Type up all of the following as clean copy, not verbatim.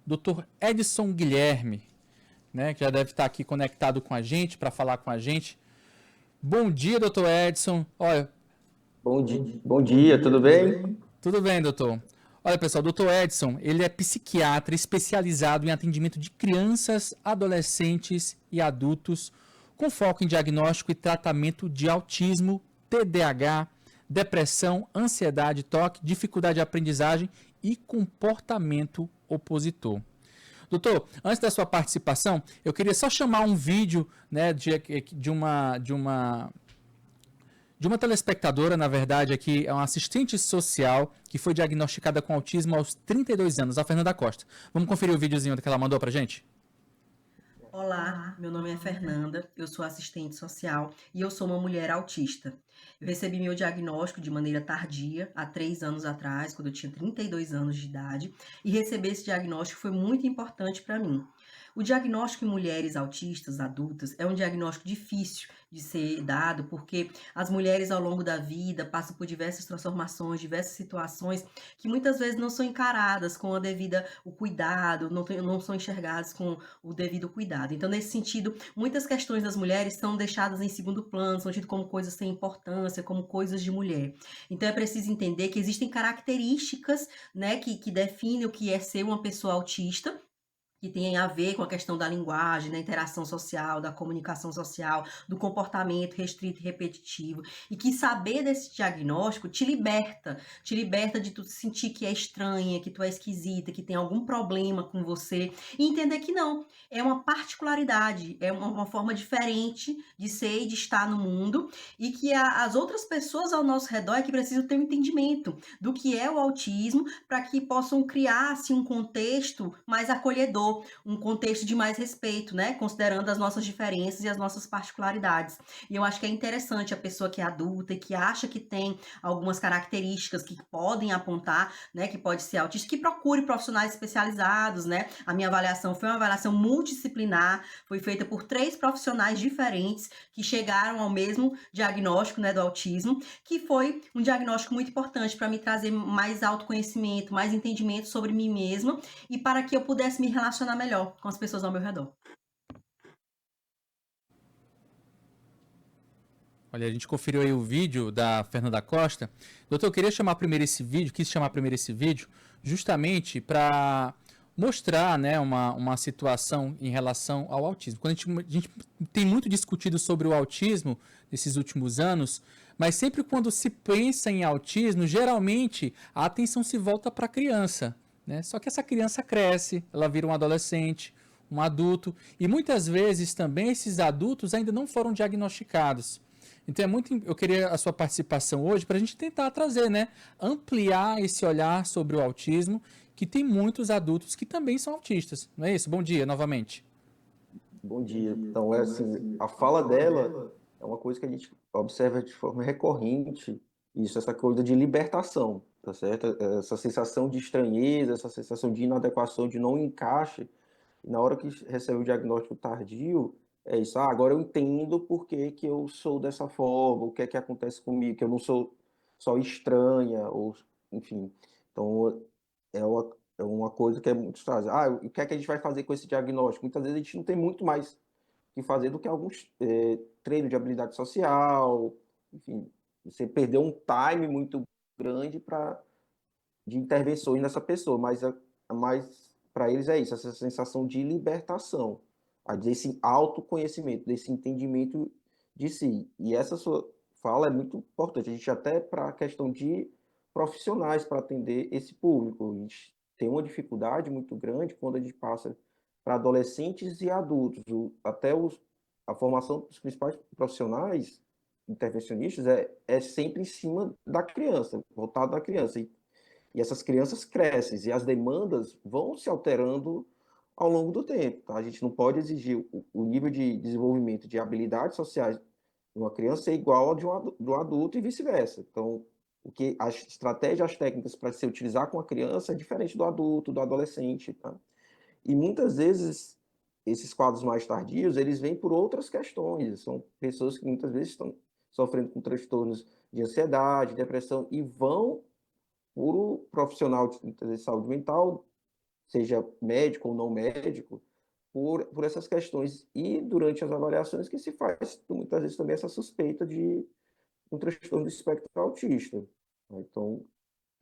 Dr. Edson Guilherme, né, que já deve estar aqui conectado com a gente para falar com a gente. Bom dia, doutor Edson. Olha, Bom dia, tudo bem? tudo bem, doutor? Olha, pessoal, o doutor Edson, ele é psiquiatra especializado em atendimento de crianças, adolescentes e adultos, com foco em diagnóstico e tratamento de autismo, TDAH, depressão, ansiedade, toque, dificuldade de aprendizagem e comportamento opositor. Doutor, antes da sua participação, eu queria só chamar um vídeo, né, de uma telespectadora, na verdade, aqui é uma assistente social que foi diagnosticada com autismo aos 32 anos, a Fernanda Costa. Vamos conferir o videozinho que ela mandou pra gente? Olá, meu nome é Fernanda, eu sou assistente social e eu sou uma mulher autista. Eu recebi meu diagnóstico de maneira tardia, há 3 anos atrás, quando eu tinha 32 anos de idade, e receber esse diagnóstico foi muito importante para mim. O diagnóstico em mulheres autistas adultas é um diagnóstico difícil de ser dado, porque as mulheres ao longo da vida passam por diversas transformações, diversas situações que muitas vezes não são encaradas com a devida o cuidado, não são enxergadas com o devido cuidado. Então, nesse sentido, muitas questões das mulheres são deixadas em segundo plano, são tidas como coisas sem importância, como coisas de mulher. Então, é preciso entender que existem características, né, que definem o que é ser uma pessoa autista, que tem a ver com a questão da linguagem, da interação social, da comunicação social, do comportamento restrito e repetitivo, e que saber desse diagnóstico te liberta de tu sentir que é estranha, que tu é esquisita, que tem algum problema com você, e entender que não, é uma particularidade, é uma forma diferente de ser e de estar no mundo, e que as outras pessoas ao nosso redor é que precisam ter um entendimento do que é o autismo, para que possam criar assim, um contexto mais acolhedor, um contexto de mais respeito, né? Considerando as nossas diferenças e as nossas particularidades. E eu acho que é interessante a pessoa que é adulta e que acha que tem algumas características que podem apontar, né? Que pode ser autista, que procure profissionais especializados, né? A minha avaliação foi uma avaliação multidisciplinar, foi feita por 3 profissionais diferentes que chegaram ao mesmo diagnóstico, né, do autismo, que foi um diagnóstico muito importante para me trazer mais autoconhecimento, mais entendimento sobre mim mesma e para que eu pudesse me relacionar melhor com as pessoas ao meu redor. Olha, a gente conferiu aí o vídeo da Fernanda Costa. Doutor, eu queria chamar primeiro esse vídeo, quis chamar primeiro esse vídeo, justamente para mostrar, né, uma situação em relação ao autismo. Quando a gente tem muito discutido sobre o autismo nesses últimos anos, mas sempre quando se pensa em autismo, geralmente a atenção se volta para a criança, né? Só que essa criança cresce, ela vira um adolescente, um adulto, e muitas vezes também esses adultos ainda não foram diagnosticados. Então eu queria a sua participação hoje para a gente tentar trazer, né, ampliar esse olhar sobre o autismo, que tem muitos adultos que também são autistas, não é isso? Bom dia, novamente. Bom dia. Então, é assim, a fala dela é uma coisa que a gente observa de forma recorrente, isso, essa coisa de libertação, tá certo? Essa sensação de estranheza, essa sensação de inadequação, de não encaixe. E na hora que recebe o diagnóstico tardio, é isso, agora eu entendo por que que eu sou dessa forma, o que é que acontece comigo, que eu não sou só estranha, ou, enfim. Então, é uma coisa que é muito fácil. O que é que a gente vai fazer com esse diagnóstico? Muitas vezes a gente não tem muito mais o que fazer do que alguns treinos de habilidade social, enfim, você perdeu um time muito grande de intervenções nessa pessoa, mas para eles é isso, essa sensação de libertação, desse autoconhecimento, desse entendimento de si. E essa sua fala é muito importante, a gente até para a questão de profissionais para atender esse público. A gente tem uma dificuldade muito grande quando a gente passa para adolescentes e adultos. A formação dos principais profissionais intervencionistas é sempre em cima da criança, voltado da criança. E essas crianças crescem e as demandas vão se alterando ao longo do tempo. Tá? A gente não pode exigir o nível de desenvolvimento de habilidades sociais de uma criança ser igual ao do adulto e vice-versa. Então, as estratégias, as técnicas para se utilizar com a criança é diferente do adulto, do adolescente. Tá? E muitas vezes esses quadros mais tardios, eles vêm por outras questões. São pessoas que muitas vezes estão sofrendo com transtornos de ansiedade, depressão, e vão por profissional de saúde mental seja médico ou não médico, por essas questões. E durante as avaliações que se faz, muitas vezes, também essa suspeita de um transtorno do espectro autista. Então,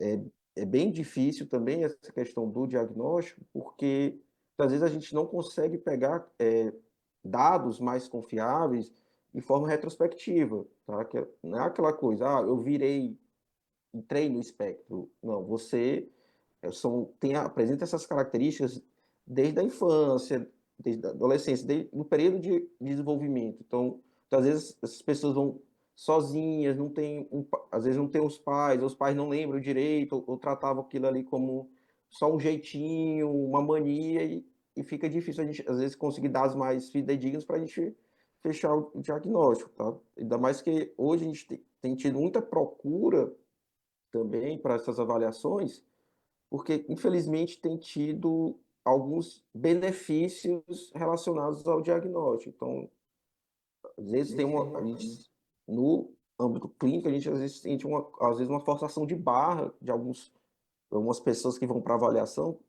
é, é bem difícil também essa questão do diagnóstico, porque às vezes a gente não consegue pegar dados mais confiáveis de forma retrospectiva, tá? Que não é aquela coisa, eu entrei no espectro. Não, você apresenta essas características desde a infância, desde a adolescência, no período de desenvolvimento. Então, às vezes, essas pessoas vão sozinhas, não tem às vezes não tem os pais não lembram direito, ou tratavam aquilo ali como só um jeitinho, uma mania, e fica difícil a gente, às vezes, conseguir dados mais fidedignos para a gente fechar o diagnóstico, tá? Ainda mais que hoje a gente tem tido muita procura também para essas avaliações, porque infelizmente tem tido alguns benefícios relacionados ao diagnóstico. Então, às vezes a gente, no âmbito clínico, a gente às vezes sente às vezes uma forçação de barra de algumas pessoas que vão para avaliação.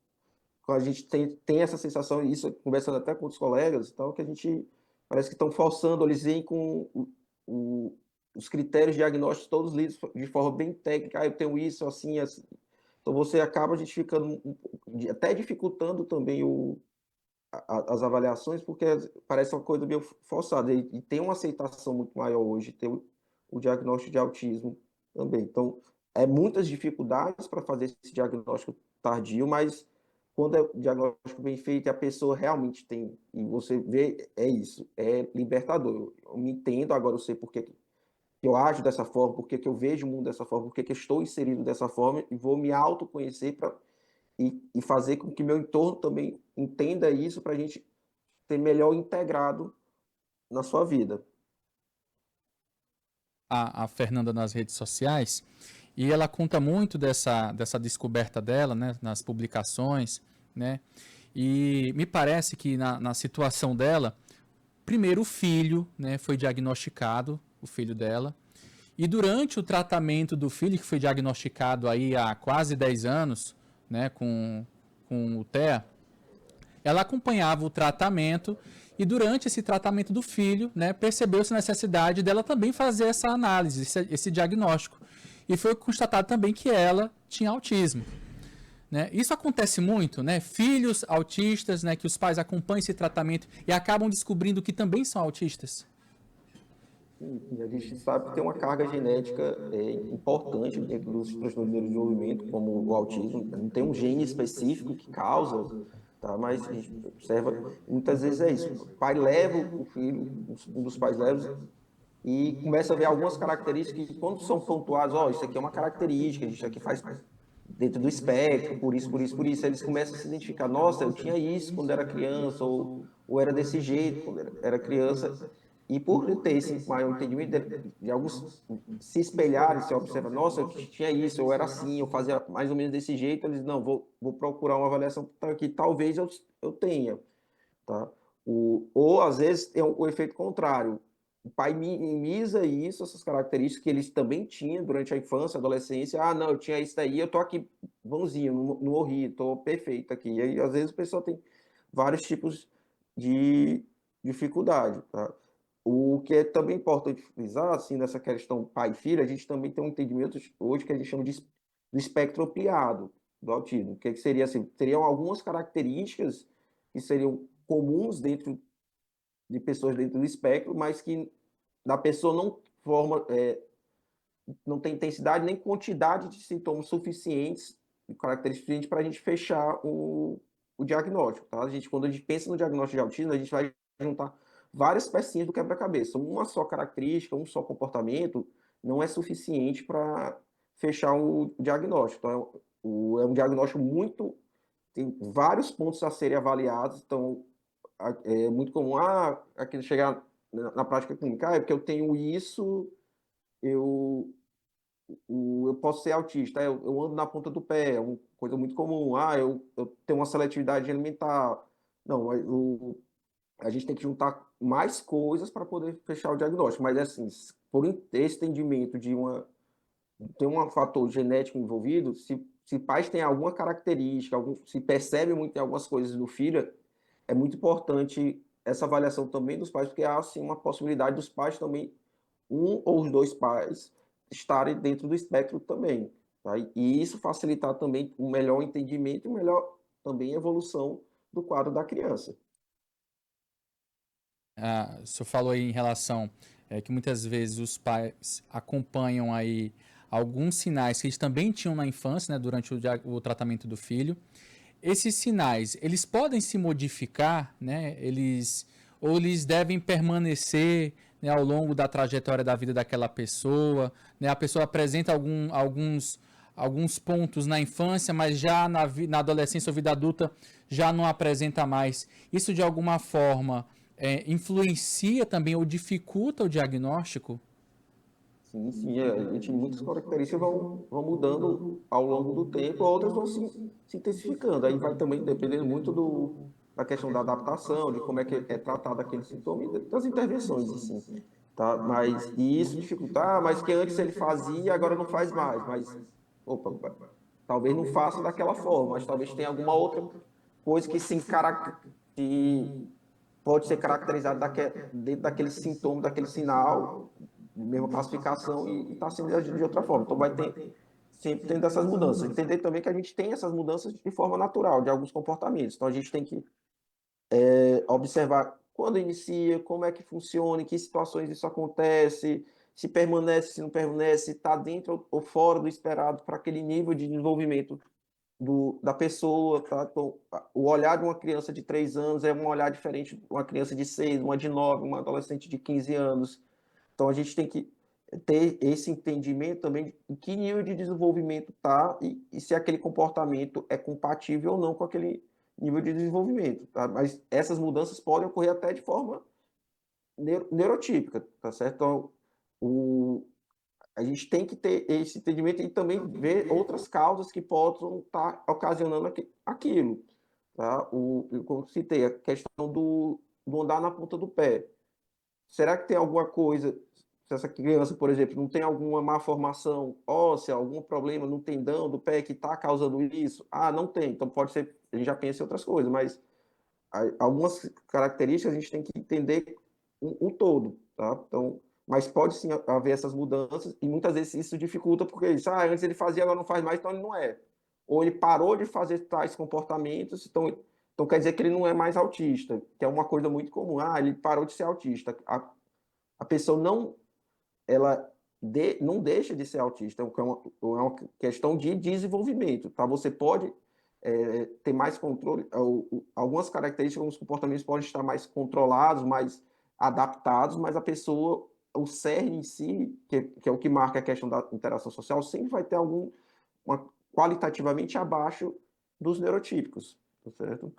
Quando a gente tem essa sensação, e isso conversando até com outros colegas, então, que a gente parece que estão forçando, eles vêm com os critérios diagnósticos todos lidos de forma bem técnica, eu tenho isso, assim, assim. Então você acaba a gente ficando até dificultando também as avaliações, porque parece uma coisa meio forçada, e tem uma aceitação muito maior hoje, ter o diagnóstico de autismo também. Então, muitas dificuldades para fazer esse diagnóstico tardio, mas quando é o diagnóstico bem feito e a pessoa realmente tem, e você vê, é isso, é libertador. Eu me entendo, agora eu sei por que eu ajo dessa forma, por que eu vejo o mundo dessa forma, por que eu estou inserido dessa forma, e vou me autoconhecer e fazer com que meu entorno também entenda isso para a gente ser melhor integrado na sua vida. A Fernanda nas redes sociais e ela conta muito dessa descoberta dela, né, nas publicações, né, e me parece que na situação dela, primeiro o filho, né, foi diagnosticado, o filho dela, e durante o tratamento do filho, que foi diagnosticado aí há quase 10 anos, né, com o TEA, ela acompanhava o tratamento e durante esse tratamento do filho, né, percebeu-se a necessidade dela também fazer essa análise, esse diagnóstico. E foi constatado também que ela tinha autismo. Né? Isso acontece muito, né? Filhos autistas, né, que os pais acompanham esse tratamento e acabam descobrindo que também são autistas. E a gente sabe que tem uma carga genética importante dentro dos transtornos do desenvolvimento, como o autismo. Não tem um gene específico que causa, tá? Mas a gente observa, muitas vezes é isso. O pai leva o filho, um dos pais leva, e começa a ver algumas características que, quando são pontuadas, isso aqui é uma característica, isso aqui faz dentro do espectro, por isso, por isso, por isso. Eles começam a se identificar, nossa, eu tinha isso quando era criança, ou era desse jeito quando era criança. E por ter esse maior entendimento de alguns se espelharem, se observar, nossa, eu tinha isso, eu era assim, eu fazia mais ou menos desse jeito, eles, não, vou procurar uma avaliação que talvez eu tenha, tá? Ou às vezes tem o efeito contrário. O pai minimiza isso, essas características que eles também tinham durante a infância, adolescência. Ah, não, eu tinha isso daí, eu tô aqui bonzinho, não morri, tô perfeito aqui. E aí, às vezes, o pessoal tem vários tipos de dificuldade, tá? O que é também importante frisar, assim, nessa questão pai e filho, a gente também tem um entendimento hoje que a gente chama do espectro ampliado do autismo. O que seria assim? Seriam algumas características que seriam comuns dentro de pessoas dentro do espectro, mas que da pessoa não tem intensidade nem quantidade de sintomas suficientes, características suficientes para a gente fechar o diagnóstico, tá? Quando a gente pensa no diagnóstico de autismo, a gente vai juntar várias pecinhas do quebra-cabeça. Uma só característica, um só comportamento não é suficiente para fechar o diagnóstico. Então, é um diagnóstico tem vários pontos a serem avaliados, então é muito comum, aquele chegar na prática clínica, é porque eu tenho isso, eu, eu posso ser autista, eu ando na ponta do pé, é uma coisa muito comum, eu tenho uma seletividade alimentar. Não, a gente tem que juntar mais coisas para poder fechar o diagnóstico, mas assim, por esse entendimento tem um fator genético envolvido, se pais têm alguma característica, se percebe muito em algumas coisas do filho, é muito importante essa avaliação também dos pais, porque há assim uma possibilidade dos pais também, um ou os dois pais, estarem dentro do espectro também. Tá? E isso facilitar também um melhor entendimento e melhor também evolução do quadro da criança. O senhor falou aí em relação que muitas vezes os pais acompanham aí alguns sinais que eles também tinham na infância, né, durante o tratamento do filho. Esses sinais, eles podem se modificar, né? Ou eles devem permanecer, né, ao longo da trajetória da vida daquela pessoa, né? A pessoa apresenta alguns pontos na infância, mas já na adolescência ou vida adulta já não apresenta mais. Isso de alguma forma influencia também ou dificulta o diagnóstico? Sim, sim, a gente, muitas características vão mudando ao longo do tempo, outras vão se intensificando. Aí vai também dependendo muito da questão da adaptação, de como é que é tratado aquele sintoma e das intervenções, assim, tá? Mas, e isso dificultar, mas que antes ele fazia, agora não faz mais. Mas, opa, talvez não faça daquela forma, mas talvez tenha alguma outra coisa que que pode ser caracterizada dentro daquele sintoma, daquele sinal, mesma classificação e está sendo agido de outra forma. Então vai ter sempre tendo essas mudanças. Entender também que a gente tem essas mudanças de forma natural, de alguns comportamentos. Então a gente tem que observar quando inicia, como é que funciona, em que situações isso acontece, se permanece, se não permanece, se está dentro ou fora do esperado para aquele nível de desenvolvimento da pessoa, tá? Então, o olhar de uma criança de 3 anos é um olhar diferente de uma criança de 6, uma de 9, uma adolescente de 15 anos. Então, a gente tem que ter esse entendimento também de em que nível de desenvolvimento está e se aquele comportamento é compatível ou não com aquele nível de desenvolvimento. Tá? Mas essas mudanças podem ocorrer até de forma neurotípica, tá certo? Então, a gente tem que ter esse entendimento e também ver outras causas que possam estar ocasionando aquilo. Tá? Como eu citei, a questão do andar na ponta do pé. Será que tem alguma coisa, se essa criança, por exemplo, não tem alguma má formação óssea, algum problema no tendão do pé que está causando isso? Ah, não tem, então pode ser, a gente já pensa em outras coisas, mas algumas características a gente tem que entender um todo, tá? Então, mas pode sim haver essas mudanças e muitas vezes isso dificulta porque isso, antes ele fazia, agora não faz mais, então ele não é. Ou ele parou de fazer tais comportamentos, então quer dizer que ele não é mais autista, que é uma coisa muito comum. Ele parou de ser autista. A pessoa ela não deixa de ser autista, é uma questão de desenvolvimento, tá? Você pode ter mais controle, algumas características, alguns comportamentos podem estar mais controlados, mais adaptados, mas a pessoa, o cerne em si, que é o que marca a questão da interação social, sempre vai ter qualitativamente abaixo dos neurotípicos, tá certo?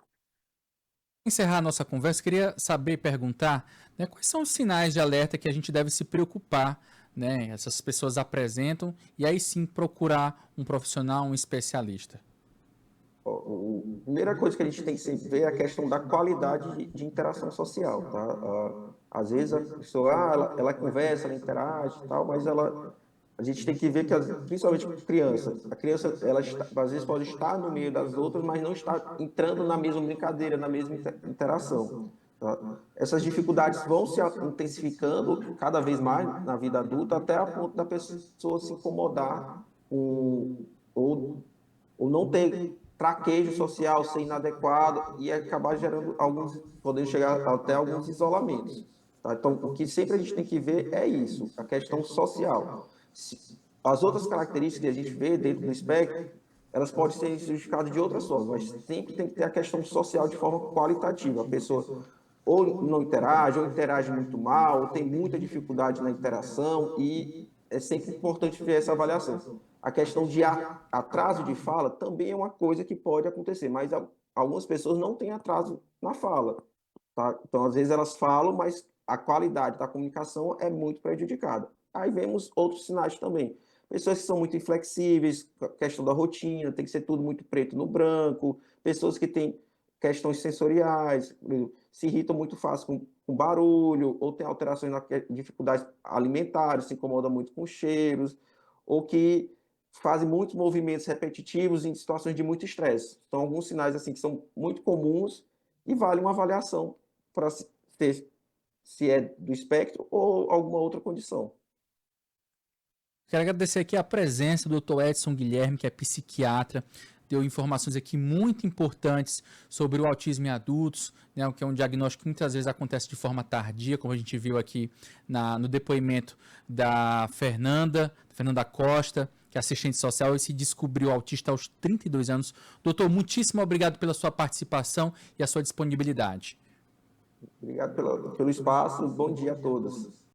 Encerrar a nossa conversa, queria saber e perguntar, né, quais são os sinais de alerta que a gente deve se preocupar, né, essas pessoas apresentam, e aí sim procurar um profissional, um especialista. A primeira coisa que a gente tem que sempre ver é a questão da qualidade de interação social, tá? Às vezes a pessoa, ela conversa, ela interage e tal, mas a gente tem que ver que, principalmente a criança, ela às vezes pode estar no meio das outras, mas não está entrando na mesma brincadeira, na mesma interação, tá? Essas dificuldades vão se intensificando cada vez mais na vida adulta, até a ponto da pessoa se incomodar com, ou ou não ter traquejo social, ser inadequado e acabar gerando podendo chegar até alguns isolamentos. Tá? Então, o que sempre a gente tem que ver é isso, a questão social. As outras características que a gente vê dentro do espectro, elas podem ser justificadas de outras formas, mas sempre tem que ter a questão social de forma qualitativa. A pessoa ou não interage, ou interage muito mal, ou tem muita dificuldade na interação, e é sempre importante ver essa avaliação. A questão de atraso de fala também é uma coisa que pode acontecer, mas algumas pessoas não têm atraso na fala. Tá? Então, às vezes elas falam, mas a qualidade da comunicação é muito prejudicada. Aí vemos outros sinais também. Pessoas que são muito inflexíveis, questão da rotina, tem que ser tudo muito preto no branco, pessoas que têm questões sensoriais, se irritam muito fácil com barulho, ou tem alterações na dificuldades alimentares, se incomodam muito com cheiros, ou que fazem muitos movimentos repetitivos em situações de muito estresse. São alguns sinais assim que são muito comuns e vale uma avaliação para ter se é do espectro ou alguma outra condição. Quero agradecer aqui a presença do Dr. Edson Guilherme, que é psiquiatra, deu informações aqui muito importantes sobre o autismo em adultos, né, que é um diagnóstico que muitas vezes acontece de forma tardia, como a gente viu aqui no depoimento da Fernanda Costa, que é assistente social e se descobriu autista aos 32 anos. Doutor, muitíssimo obrigado pela sua participação e a sua disponibilidade. Obrigado pelo espaço. Bom dia a todos.